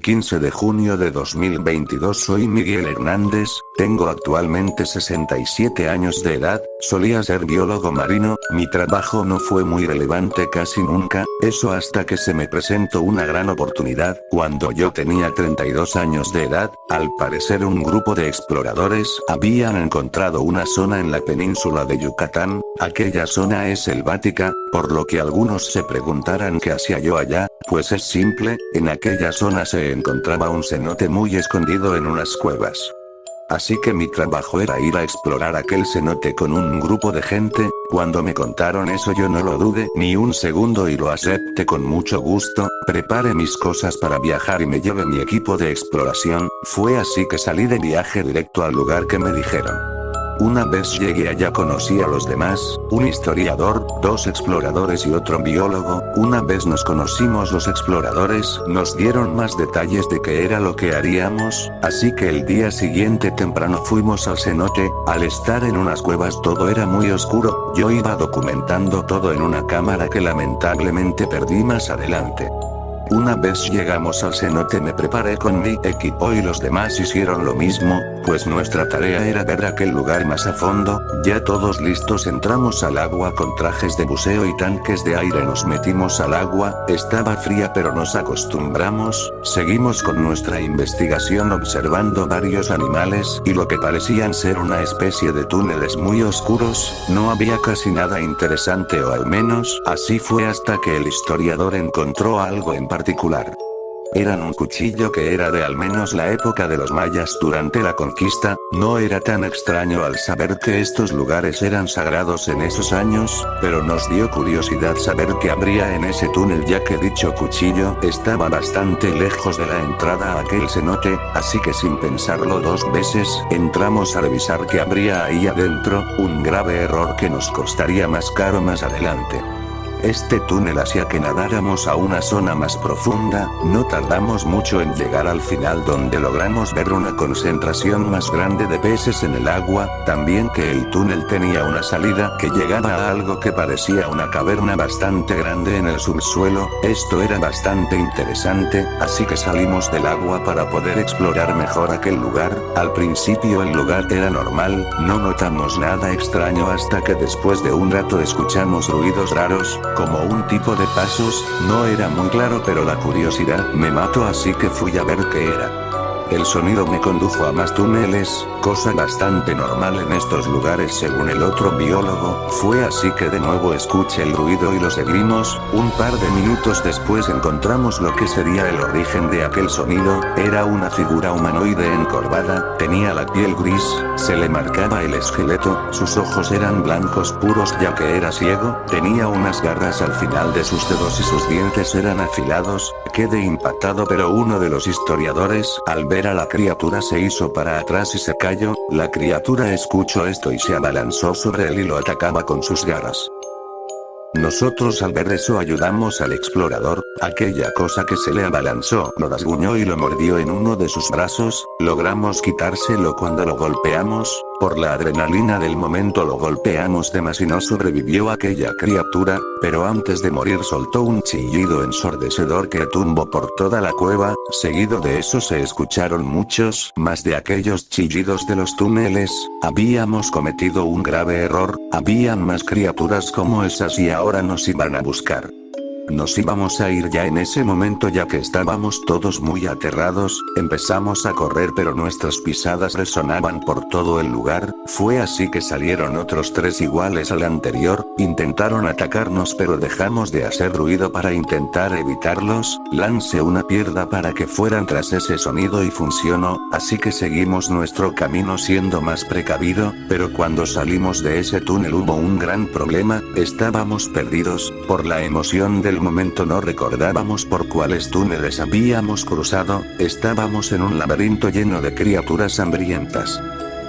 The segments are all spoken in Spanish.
15 de junio de 2022. Soy Miguel Hernández, tengo actualmente 67 años de edad, solía ser biólogo marino, mi trabajo no fue muy relevante casi nunca, eso hasta que se me presentó una gran oportunidad, cuando yo tenía 32 años de edad, al parecer un grupo de exploradores habían encontrado una zona en la península de Yucatán, aquella zona es selvática, por lo que algunos se preguntarán qué hacía yo allá, pues es simple, en aquella zona se encontraba un cenote muy escondido en unas cuevas. Así que mi trabajo era ir a explorar aquel cenote con un grupo de gente. Cuando me contaron eso yo no lo dudé ni un segundo y lo acepté con mucho gusto, preparé mis cosas para viajar y me llevé mi equipo de exploración, fue así que salí de viaje directo al lugar que me dijeron. Una vez llegué allá conocí a los demás, un historiador, dos exploradores y otro biólogo. Una vez nos conocimos los exploradores nos dieron más detalles de qué era lo que haríamos, así que el día siguiente temprano fuimos al cenote. Al estar en unas cuevas todo era muy oscuro, yo iba documentando todo en una cámara que lamentablemente perdí más adelante. Una vez llegamos al cenote me preparé con mi equipo y los demás hicieron lo mismo, pues nuestra tarea era ver aquel lugar más a fondo. Ya todos listos entramos al agua con trajes de buceo y tanques de aire, nos metimos al agua, estaba fría pero nos acostumbramos, seguimos con nuestra investigación observando varios animales y lo que parecían ser una especie de túneles muy oscuros, no había casi nada interesante o al menos así fue hasta que el historiador encontró algo en particular. Eran un cuchillo que era de al menos la época de los mayas durante la conquista, no era tan extraño al saber que estos lugares eran sagrados en esos años, pero nos dio curiosidad saber qué habría en ese túnel ya que dicho cuchillo estaba bastante lejos de la entrada a aquel cenote, así que sin pensarlo dos veces, entramos a revisar qué habría ahí adentro, un grave error que nos costaría más caro más adelante. Este túnel hacía que nadáramos a una zona más profunda, no tardamos mucho en llegar al final donde logramos ver una concentración más grande de peces en el agua, también que el túnel tenía una salida que llegaba a algo que parecía una caverna bastante grande en el subsuelo. Esto era bastante interesante, así que salimos del agua para poder explorar mejor aquel lugar. Al principio el lugar era normal, no notamos nada extraño hasta que después de un rato escuchamos ruidos raros, como un tipo de pasos, no era muy claro pero la curiosidad me mató así que fui a ver qué era. El sonido me condujo a más túneles, cosa bastante normal en estos lugares según el otro biólogo, fue así que de nuevo escuché el ruido y lo seguimos. Un par de minutos después encontramos lo que sería el origen de aquel sonido, era una figura humanoide encorvada, tenía la piel gris, se le marcaba el esqueleto, sus ojos eran blancos puros ya que era ciego, tenía unas garras al final de sus dedos y sus dientes eran afilados. Quedé impactado pero uno de los historiadores, al ver a la criatura se hizo para atrás y se cayó, la criatura escuchó esto y se abalanzó sobre él y lo atacaba con sus garras. Nosotros al ver eso ayudamos al explorador, aquella cosa que se le abalanzó lo rasguñó y lo mordió en uno de sus brazos, logramos quitárselo cuando lo golpeamos, por la adrenalina del momento lo golpeamos de más y no sobrevivió aquella criatura, pero antes de morir soltó un chillido ensordecedor que tumbó por toda la cueva, seguido de eso se escucharon muchos más de aquellos chillidos de los túneles. Habíamos cometido un grave error, habían más criaturas como esas y ahora nos iban a buscar. Nos íbamos a ir ya en ese momento ya que estábamos todos muy aterrados, empezamos a correr pero nuestras pisadas resonaban por todo el lugar, fue así que salieron otros tres iguales al anterior, intentaron atacarnos pero dejamos de hacer ruido para intentar evitarlos, lancé una piedra para que fueran tras ese sonido y funcionó, así que seguimos nuestro camino siendo más precavido, pero cuando salimos de ese túnel hubo un gran problema, estábamos perdidos, por la emoción del momento no recordábamos por cuáles túneles habíamos cruzado, estábamos en un laberinto lleno de criaturas hambrientas.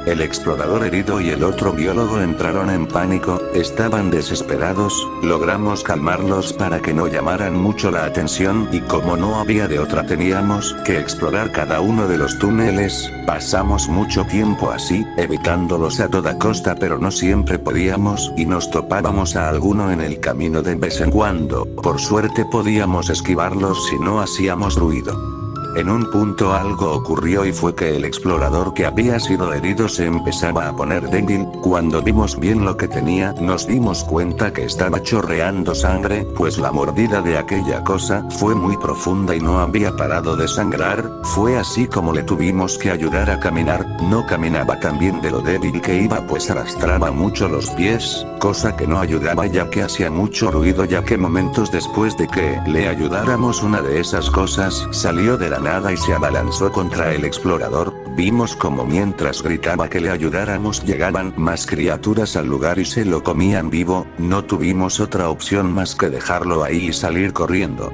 El explorador herido y el otro biólogo entraron en pánico, estaban desesperados, logramos calmarlos para que no llamaran mucho la atención y como no había de otra teníamos que explorar cada uno de los túneles, pasamos mucho tiempo así, evitándolos a toda costa pero no siempre podíamos y nos topábamos a alguno en el camino de vez en cuando, por suerte podíamos esquivarlos si no hacíamos ruido. En un punto algo ocurrió y fue que el explorador que había sido herido se empezaba a poner débil. Cuando vimos bien lo que tenía, nos dimos cuenta que estaba chorreando sangre, pues la mordida de aquella cosa fue muy profunda y no había parado de sangrar. Fue así como le tuvimos que ayudar a caminar. No caminaba tan bien de lo débil que iba, pues arrastraba mucho los pies, cosa que no ayudaba ya que hacía mucho ruido, ya que momentos después de que le ayudáramos una de esas cosas salió de la nada y se abalanzó contra el explorador. Vimos como mientras gritaba que le ayudáramos llegaban más criaturas al lugar y se lo comían vivo. No tuvimos otra opción más que dejarlo ahí y salir corriendo.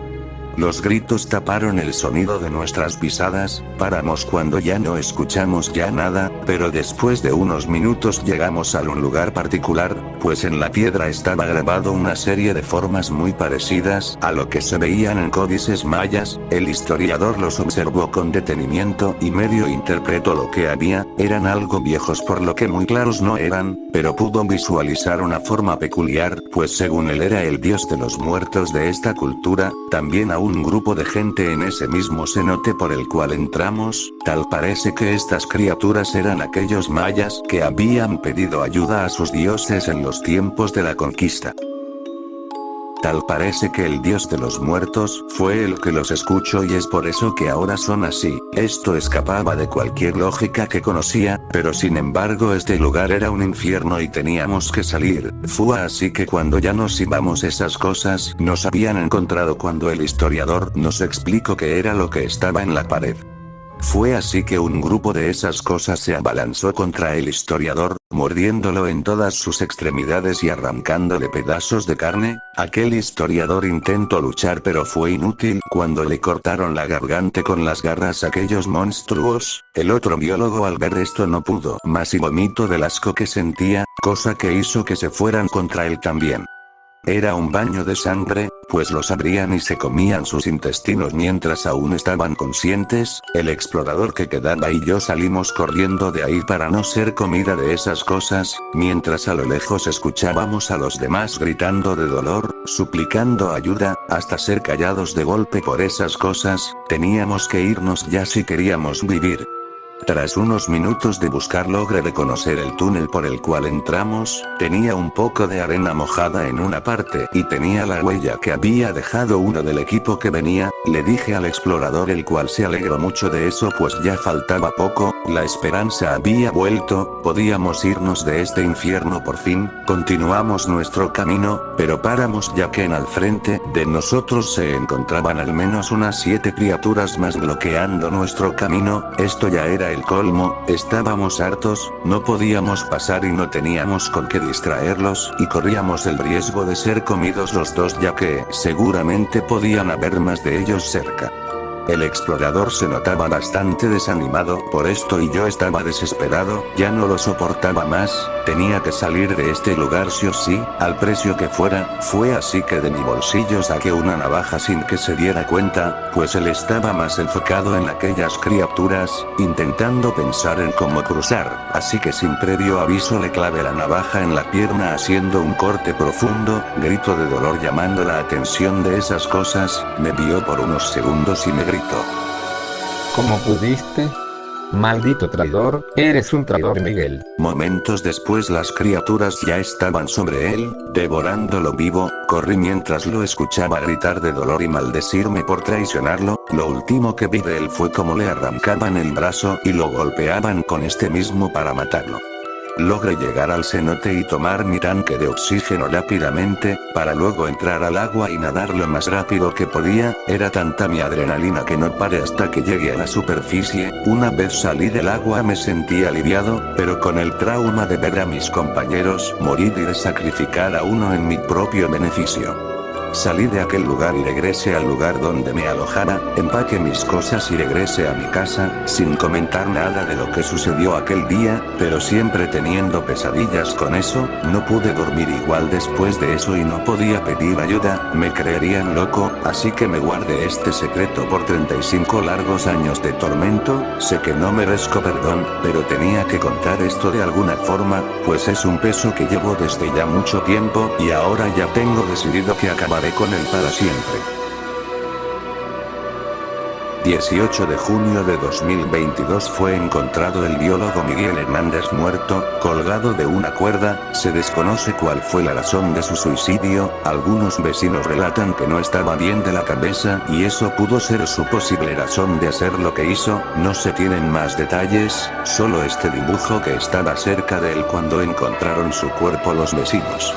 Los gritos taparon el sonido de nuestras pisadas, paramos cuando ya no escuchamos ya nada, pero después de unos minutos llegamos a un lugar particular, pues en la piedra estaba grabado una serie de formas muy parecidas a lo que se veían en códices mayas. El historiador los observó con detenimiento y medio interpretó lo que había. Eran algo viejos por lo que muy claros no eran, pero pudo visualizar una forma peculiar, pues según él era el dios de los muertos de esta cultura. También a un grupo de gente en ese mismo cenote por el cual entramos. Tal parece que estas criaturas eran aquellos mayas que habían pedido ayuda a sus dioses en los tiempos de la conquista. Tal parece que el dios de los muertos fue el que los escuchó y es por eso que ahora son así. Esto escapaba de cualquier lógica que conocía, pero sin embargo este lugar era un infierno y teníamos que salir. Fue así que cuando ya nos íbamos esas cosas nos habían encontrado cuando el historiador nos explicó qué era lo que estaba en la pared. Fue así que un grupo de esas cosas se abalanzó contra el historiador, mordiéndolo en todas sus extremidades y arrancándole pedazos de carne. Aquel historiador intentó luchar pero fue inútil cuando le cortaron la garganta con las garras aquellos monstruos. El otro biólogo al ver esto no pudo más y vomitó del asco que sentía, cosa que hizo que se fueran contra él también. Era un baño de sangre, pues los abrían y se comían sus intestinos mientras aún estaban conscientes. El explorador que quedaba y yo salimos corriendo de ahí para no ser comida de esas cosas, mientras a lo lejos escuchábamos a los demás gritando de dolor, suplicando ayuda, hasta ser callados de golpe por esas cosas. Teníamos que irnos ya si queríamos vivir. Tras unos minutos de buscar logré reconocer el túnel por el cual entramos. Tenía un poco de arena mojada en una parte y tenía la huella que había dejado uno del equipo que venía. Le dije al explorador, el cual se alegró mucho de eso pues ya faltaba poco, la esperanza había vuelto, podíamos irnos de este infierno por fin. Continuamos nuestro camino, pero paramos ya que en al frente de nosotros se encontraban al menos unas 7 criaturas más bloqueando nuestro camino. Esto ya era el colmo, estábamos hartos, no podíamos pasar y no teníamos con qué distraerlos y corríamos el riesgo de ser comidos los dos ya que seguramente podían haber más de ellos cerca. El explorador se notaba bastante desanimado por esto y yo estaba desesperado, ya no lo soportaba más, tenía que salir de este lugar sí o sí, al precio que fuera. Fue así que de mi bolsillo saqué una navaja sin que se diera cuenta, pues él estaba más enfocado en aquellas criaturas, intentando pensar en cómo cruzar, así que sin previo aviso le clavé la navaja en la pierna haciendo un corte profundo. Grito de dolor llamando la atención de esas cosas. Me vio por unos segundos y me gritó: ¿Cómo pudiste? Maldito traidor, eres un traidor, Miguel. Momentos después las criaturas ya estaban sobre él, devorándolo vivo. Corrí mientras lo escuchaba gritar de dolor y maldecirme por traicionarlo. Lo último que vi de él fue cómo le arrancaban el brazo y lo golpeaban con este mismo para matarlo. Logré llegar al cenote y tomar mi tanque de oxígeno rápidamente, para luego entrar al agua y nadar lo más rápido que podía. Era tanta mi adrenalina que no paré hasta que llegué a la superficie. Una vez salí del agua me sentí aliviado, pero con el trauma de ver a mis compañeros morir y de sacrificar a uno en mi propio beneficio. Salí de aquel lugar y regresé al lugar donde me alojara, empaqué mis cosas y regresé a mi casa, sin comentar nada de lo que sucedió aquel día, pero siempre teniendo pesadillas con eso. No pude dormir igual después de eso y no podía pedir ayuda, me creerían loco, así que me guardé este secreto por 35 largos años de tormento. Sé que no merezco perdón, pero tenía que contar esto de alguna forma, pues es un peso que llevo desde ya mucho tiempo y ahora ya tengo decidido que acabaré con él para siempre. 18 de junio de 2022 fue encontrado el biólogo Miguel Hernández muerto, colgado de una cuerda. Se desconoce cuál fue la razón de su suicidio. Algunos vecinos relatan que no estaba bien de la cabeza y eso pudo ser su posible razón de hacer lo que hizo. No se tienen más detalles, solo este dibujo que estaba cerca de él cuando encontraron su cuerpo los vecinos.